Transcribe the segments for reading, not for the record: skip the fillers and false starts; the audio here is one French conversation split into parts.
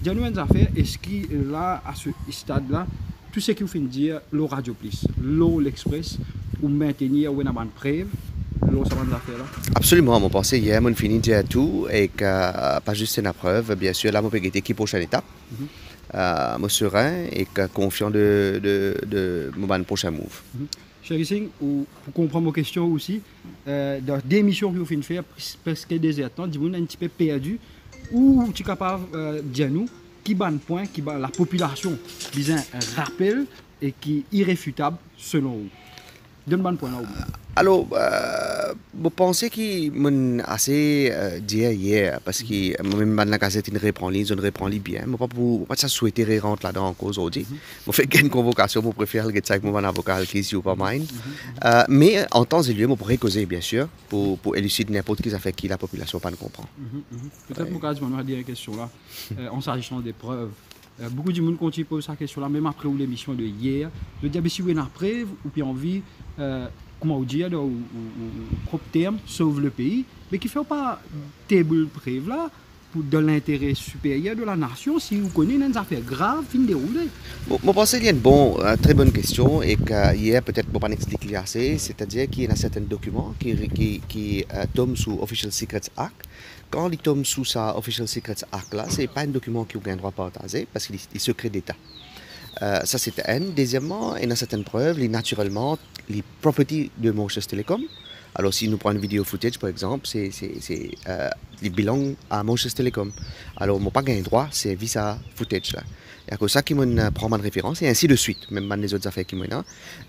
dis-nous une affaire, est-ce que là, à ce stade-là, tout ce qu'il faut dire, le Radio Plus, l'Express, ou maintenir ou une preuve, ça va affaire là? Absolument, mon pensée hier, mon fini de tout et que pas juste une preuve, bien sûr, là, mon pégué qui prochaine étape. Je suis serein et confiant de mon prochain move. Chéri Singh, pour comprendre vos questions aussi, dans des missions que vous finissez faire presque des temps, dis-moi un petit peu perdu, ou tu es capable de dire nous qui ban point, qui ban la population, disons un rappel et qui est irréfutable selon vous. Donne ban point là. Alors, je pense qu'il m'a assez dit hier, parce que même dans la gazette, il reprend bien. Je ne pas souhaiter rentrer là-dedans en cause aujourd'hui. Je fais une convocation, je préfère le dire mon avocat qui est pas mine. Mais en temps et lieu, je pourrais causer, bien sûr, pour élucider n'importe qui fait qui la population pas comprend. Peut-être que je vais dire une question là, en s'agissant des preuves. Beaucoup de monde continue à poser cette question là, même après l'émission de hier. Je dis, si vous avez une preuve, ou puis envie. Comment on dit, au propre terme, sauve le pays, mais qui ne fait pas table preuve là, dans l'intérêt supérieur de la nation, si vous connaissez une affaire grave, fin déroulée. Je pense qu'il y a une très bonne question et qu'hier, peut-être, je ne peux pas expliquer assez, c'est-à-dire qu'il y a certains documents qui tombent sous Official Secrets Act. Quand ils tombent sous ça, Official Secrets Act, là, ce n'est pas un document qui a un droit à partager parce qu'il est secret d'État. Ça, c'est un. Deuxièmement, il y a certaines preuves, naturellement, les properties de Mauritius Telecom. Alors, si nous prenons une vidéo footage, par exemple, les bilans à Mauritius Telecom. Alors, je n'ai pas gagné droit, c'est visa footage. Là. Il y a ça qui me prend ma référence, et ainsi de suite, même les autres affaires qui m'ont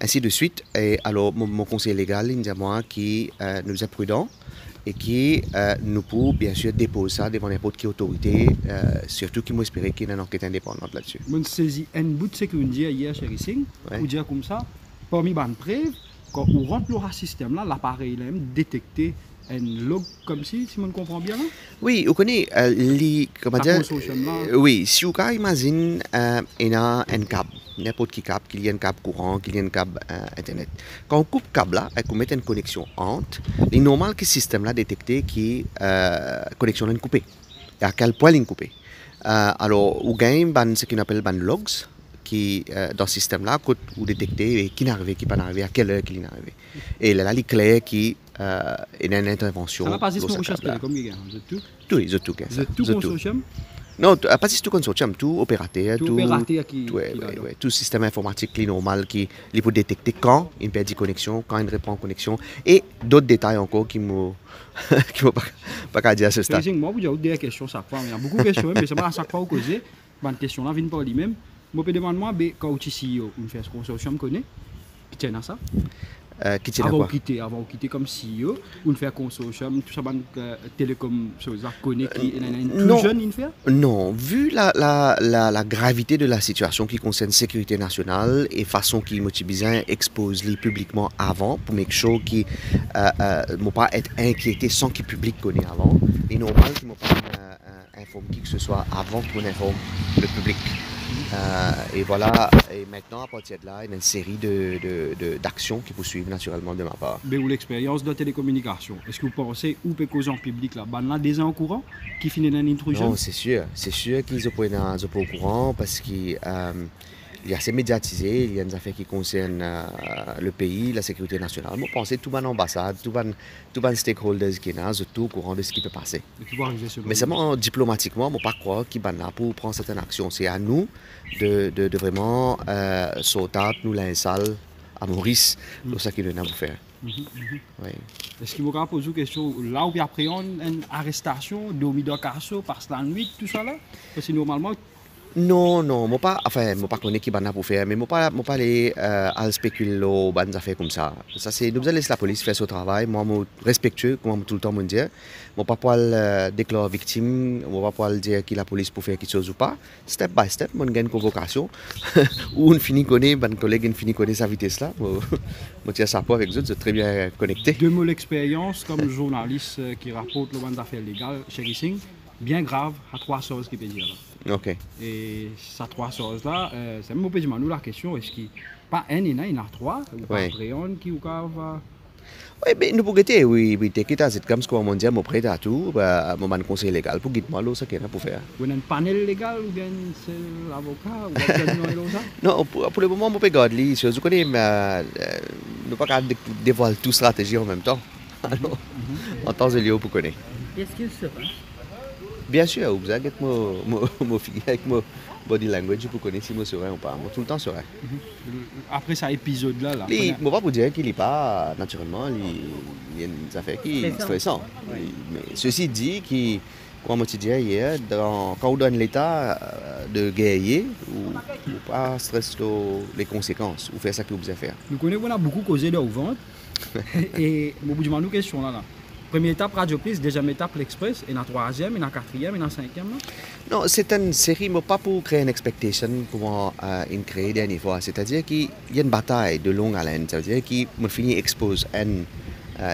ainsi de suite. Et alors, mon conseiller légal, il dit à moi qui nous est prudent et qui nous peut bien sûr déposer ça devant n'importe quelle autorité, surtout qui m'espérait qu'il y ait une enquête indépendante là-dessus. Je saisis un bout de ce que vous dites hier, Chéri Singh, pour dire comme ça, parmi les preuves, quand on rentre dans le système là, l'appareil là même détecté un log comme si on comprend bien là? Oui, vous connaissez comment dire, oui, si vous imaginez il y a un câble, n'importe qui câble, qu'il y a un câble courant, qu'il y a un câble internet. Quand on coupe le câble là, et qu'on met une connexion entre, il est normal que le système là détecte que connexion est coupée. Et à quel point il est coupé. Alors, vous gagnez ce qu'on appelle des logs qui, dans ce système-là, vous détectez qui est arrivé, qui n'est pas arrivé, à quelle heure il est arrivé. Et là, les clés qui il y a une intervention. Ça va pas juste Mauritius Telecom, c'est tout? Oui, c'est tout. C'est tout consortium? Non, pas juste tout consortium, tout opérateur. Tout opérateur qui tout système informatique normal qui peut détecter quand il perd de connexion, quand il reprend connexion. Et d'autres détails encore qui ne m'ont pas dire à ce stade. Moi, vous avez des questions chaque fois. Il y a beaucoup de questions, mais c'est pas à chaque fois que vous posez. Une question là vient par lui-même. Je peux demander, quand vous êtes CEO, vous faites ce consortium, connaît? Qui tient à ça? Avant de quitter comme CEO, on fait un consortium, tout ça, télécom, chose là, connaît qui est tout jeune, il fait? Non, vu la gravité de la situation qui concerne la sécurité nationale et façon qui motive expose les publiquement avant pour make sure qu'ils ne vont pas être inquiétés sans que le public connaisse avant. Il est normal qu'ils ne vont pas informer qui que ce soit avant qu'on informe le public. Et voilà, et maintenant à partir de là, il y a une série d'actions qui poursuivent naturellement de ma part. Mais vous l'expérience de la télécommunication, est-ce que vous pensez où peut causer en public là, là déjà au courant qui finit dans l'intrusion? Non, c'est sûr qu'ils sont pas au courant parce qu'il y a assez médiatisé, il y a des affaires qui concernent le pays, la sécurité nationale. Je pense que toute l'ambassade, tous les stakeholders qui sont tout au courant de ce qui peut passer. Mais seulement diplomatiquement, je ne pas croire qu'ils sont là pour prendre certaines actions. C'est à nous de vraiment sauter, nous l'installer à Maurice, c'est ça qu'il y a à faire. Oui. Est-ce qu'il vous poser une question là où il y a une arrestation, d'Omido Casso, par la nuit, tout ça là? Parce que normalement, non, je ne pas connaître qui va pour faire, mais je ne pas aller à spéculer aux bonnes affaires comme ça. Ça c'est, nous allons laisser la police faire son travail. Moi, je suis respectueux, comme tout le temps me dire. Je ne pas pouvoir déclarer victime, je ne pas pouvoir dire que la police peut faire quelque chose ou pas. Step by step, je gagne une convocation. Où on finit connaître, un collègue finit connaître sa vitesse là. Je tiens ça avec eux, je suis très bien connecté. De mon expérience comme journaliste qui rapporte le bonnes affaires légales, Chéri Singh, bien grave, à 3 choses qui peut dire là. Ok. Et ces 3 choses-là, c'est même au nous la question, est-ce qu'il pas un, il y en a 3, ou pas qui va Oui, mais nous pouvons dire, oui, oui, t'es quitte à cette comme ce qu'on m'a dit, mon prêt à tout, mon conseil légal pour guider moi, ça qu'il y a pour faire. Vous avez un panel légal ou bien c'est l'avocat ou bien ça? Non, pour le moment, mon peux garder, je connais, mais nous pas qu'à dévoiler toute stratégie en même temps. Alors, en temps et lieu, pour connaître. Est-ce qu'il sera? Bien sûr, vous avez mon fille avec mon body language pour connaître si je serai ou pas. Moi, tout le temps serai. Après cet épisode-là, là, Je ne vais pas vous dire qu'il n'est pas, naturellement, il y a des affaires qui sont stressantes. Mais ceci dit, comme je disais hier, quand on donne l'état de guerrier, ou pas stress les conséquences, ou faire ça que vous avez faire. nous connaissons qu'on a beaucoup causé de vente. Et au bout du moment, nous question là. Première étape, Radio Plus, deuxième étape, l'Express, et la troisième, et la quatrième, et la cinquième. Non, c'est une série, mais pas pour créer une expectation comme une créée dernière fois. C'est-à-dire qu'il y a une bataille de longue haleine. C'est-à-dire qu'il finit expose un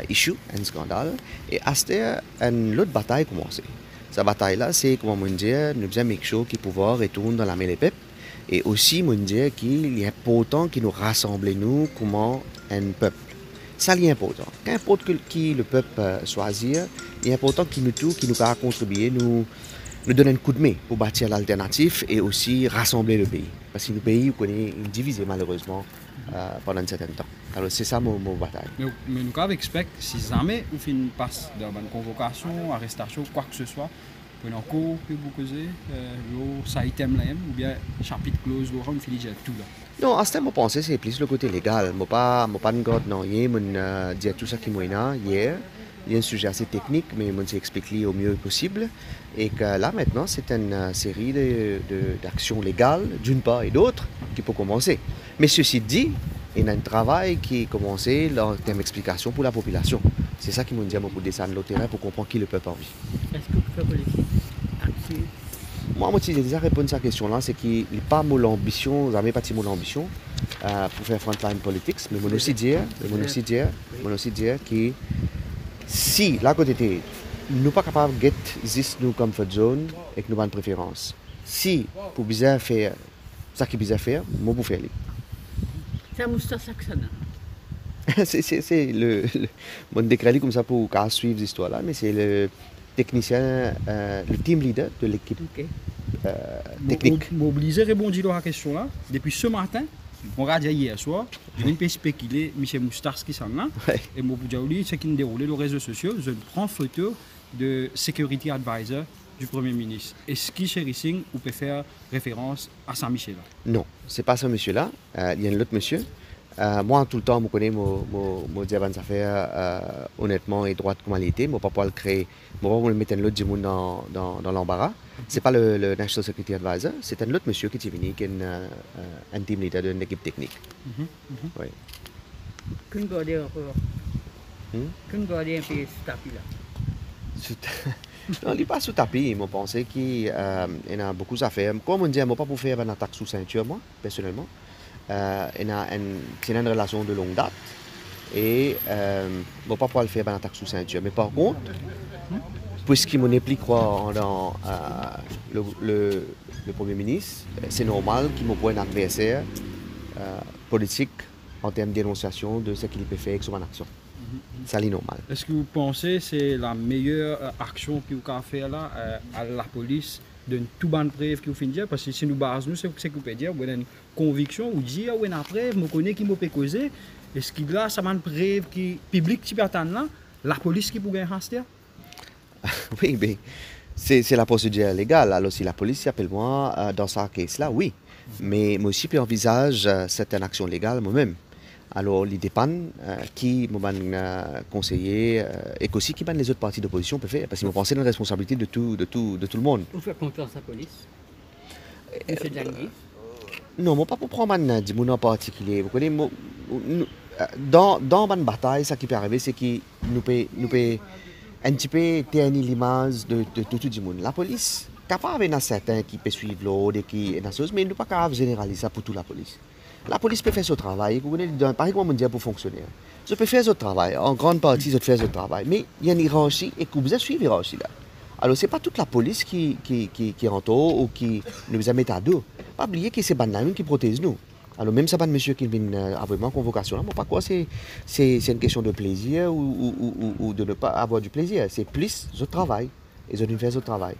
issue, un scandale, et à ce une autre bataille commence. Cette bataille-là, c'est, comment on dit, nous faisons quelque chose qui pouvoir retourner dans la mêlée peuple. Et aussi, on dit qu'il y a pourtant qui nous rassemble, nous, comme un peuple. Ça, c'est important. Qu'importe qui le peuple choisir, il est important qu'il nous tout, qu'il nous a contribué, nous donne un coup de main pour bâtir l'alternative et aussi rassembler le pays. Parce que le pays, on est divisé malheureusement pendant un certain temps. Alors c'est ça mon bataille. Mais nous avons expect si jamais on fait une passe dans une convocation, arrestation, quoi que ce soit, pour un cours que vous causez, ça item là ou bien chapitre close, on finit tout là. Non, à ce temps, je pense que c'est plus le côté légal. Je ne pas de garde, non. Je dis tout ça qui m'a hier. Il y a un sujet assez technique, mais je explique au mieux possible. Et que là, maintenant, c'est une série d'actions légales, d'une part et d'autre, qui peut commencer. Mais ceci dit, il y a un travail qui est commencé en termes d'explication pour la population. C'est ça qui m'a dit pour descendre le terrain pour comprendre qui le peuple a envie. Est-ce que vous faites politique active? Moi, j'ai déjà répondu à cette question-là, c'est qu'il n'est pas mon ambition, jamais pas mon ambition pour faire frontline politics, mais je aussi dire que si, là côté, nous ne sommes pas capables de exister nous comme zone et que nous avons une préférence. Si, pour bien faire ça qui est bien faire, moi, je faire. C'est un moustache saxon. C'est mon décret comme ça pour suivre l'histoire-là, mais c'est le technicien, le team leader de l'équipe technique. Mobiliser, répondre à la question là. Depuis ce matin, on a dit hier soir, je peux spéculer, M. Moustars qui s'en là, et moi, ce qui me déroule les réseaux sociaux, je prends photo de Security Advisor du Premier ministre. Est-ce qu'il Singh ou peut faire référence à Saint-Michel? Non, c'est pas ce monsieur-là. Il y a un autre monsieur. Moi, tout le temps, je connais mon diable affaires honnêtement et droite comme elle était. Je ne peux pas le créer. Je ne peux pas mettre un autre monde dans l'embarras. Ce n'est pas le National Security Advisor, c'est un autre monsieur qui est venu, qui est un team leader d'une équipe technique. Oui. Qu'une garder encore? Qu'une garder un peu sous tapis là? Non, il n'est pas sous tapis. Je pense qu'il y a beaucoup d'affaires. Comme on dit, je ne peux pas pour faire une attaque sous ceinture, moi, personnellement. C'est une relation de longue date et je ne peux pas le faire une attaque sous ceinture. Mais par contre, puisqu'il m'en implique dans le Premier ministre, c'est normal qu'il me voie un adversaire politique en termes de dénonciation de ce qu'il peut faire avec son action. C'est normal. Est-ce que vous pensez que c'est la meilleure action que vous pouvez faire là, à la police de tout bonne preuve que vous finissez? Parce que si nous basons, c'est ce que vous pouvez dire, vous avez une conviction, vous dites, vous avez une preuve, vous connaissez qui peut causer. Est-ce qu'il y a une preuve qui publique qui peut attendre là, la police qui peut gagner rester? Oui, mais c'est la procédure légale. Alors si la police appelle moi dans ce cas-là, oui. Mais moi aussi, j'envisage certaines actions légales moi-même. Alors, il dépend qui m'a conseillé et aussi qui les autres partis d'opposition peuvent faire. Parce qu'ils m'ont pensé dans la responsabilité de tout le monde. Vous faites confiance à la police? Monsieur Djangui? Non, moi pas pour prendre un monde en particulier. Vous connaissez, dans une bataille, ce qui peut arriver, c'est que nous pouvons un petit peu ternir l'image de tout le monde. La police, capable de certains qui peuvent suivre l'ordre, mais nous ne pouvons pas généraliser ça pour toute la police. La police peut faire son travail. Vous connaissez, par exemple, dire pour fonctionner. Je peux faire son travail. En grande partie, je fais son travail. Mais il y a une hiérarchie et que vous avez suivi hiérarchie là. Alors, ce n'est pas toute la police qui est en tort ou qui nous a mis à dos. Pas oublier que c'est les qui protègent nous. Alors même ça pas de monsieur qui vient avoir une convocation, moi pas quoi c'est une question de plaisir ou de ne pas avoir du plaisir, c'est plus je travaille et je ne fais ce travail.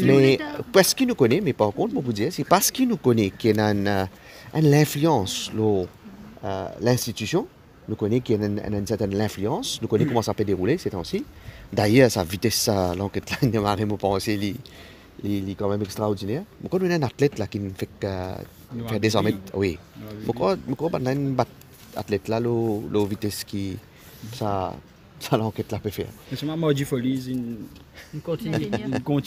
Mais parce qu'il nous connaît, mais par contre, pour vous dire, c'est parce qu'il nous connaît qu'il y a une influence l'institution, nous connaît qu'il y a une certaine influence, nous connaît comment ça peut dérouler ces temps-ci. D'ailleurs, sa vitesse, l'enquête là, il m'a pensé, il est quand même extraordinaire. Pourquoi on a un athlète là qui ne fait que désormais, oui. Pourquoi on a un athlète là, la vitesse qui ça l'enquête là peut faire. Mais c'est Mardi Folies, il continue.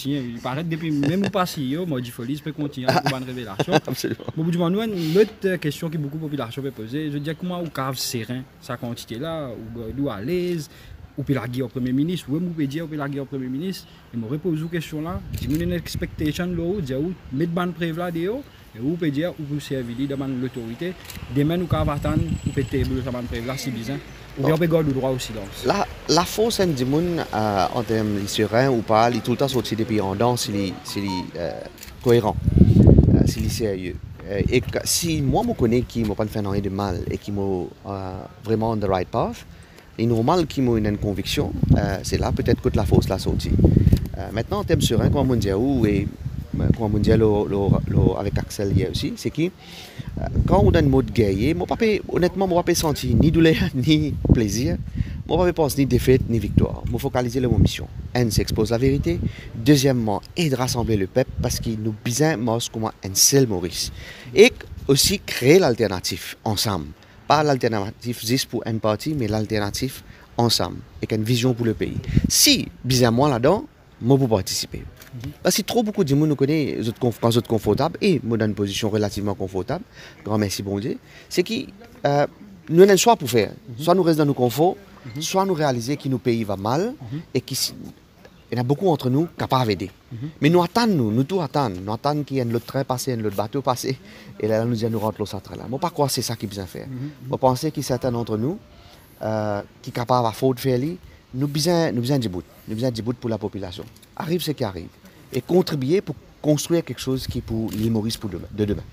Il paraît depuis même au passé, Mardi Folies peut continuer à avoir une révélation. Absolument. Au bout du moment, une autre question que beaucoup de population peut poser, je veux dire comment on cave serein sa quantité là, ou à l'aise. Ou peut la guerre au Premier ministre, ou peut dire ou peut la guerre au Premier ministre, et me repose une question là, dis-moi une expectation là, dire où mettre ban prév là dehors, et où peut dire ou peut servir devant l'autorité, demain nous avons attendre ou peut table ça ban prév là si bizarre, ou bien on peut garder le droit au silence. La fausse en dit en termes de serein ou pas, il tout le temps sorti des pays en danse, s'il est cohérent, s'il est sérieux. Et si moi je connais qui m'a pas fait rien de mal et qui m'a vraiment on the right path, il est normal qu'il ait une conviction, c'est là peut-être que la fausse l'a sortie. Maintenant, en termes serein, comme on dit et comme on dit avec Axel hier aussi, c'est que quand on a un mode guerrier, honnêtement, je ne pas sentir ni douleur ni plaisir, je ne pas penser ni défaite ni victoire. Je focaliser sur mon mission. Un, c'est exposer la vérité. Deuxièmement, et de rassembler le peuple parce qu'il nous besoin comme un seul Maurice. Et aussi créer l'alternative ensemble. Pas l'alternative juste pour un parti, mais l'alternative ensemble, avec une vision pour le pays. Si, bizarrement là-dedans, moi peux participer. Parce que trop beaucoup de gens nous connaissent quand vous êtes confortable, et moi dans une position relativement confortable, grand merci bon Dieu, c'est que nous avons un choix pour faire. Soit nous restons dans nos conforts, soit nous réaliser que nos pays va mal, et qu'il y en a beaucoup entre nous capables d'aider. Mais nous attendons, nous tout attendons. Nous attendons qu'il y ait un autre train passé, un autre bateau passé. Et là, nous disons, nous rentrons au train là. Moi, pas croire que c'est ça qu'il besoin faire. Moi, penser que certains d'entre nous, qui sont capables de faire faire, nous besoin du bout. Nous besoin du bout pour la population. Arrive ce qui arrive. Et contribuer pour construire quelque chose qui est pour l'île Maurice de demain.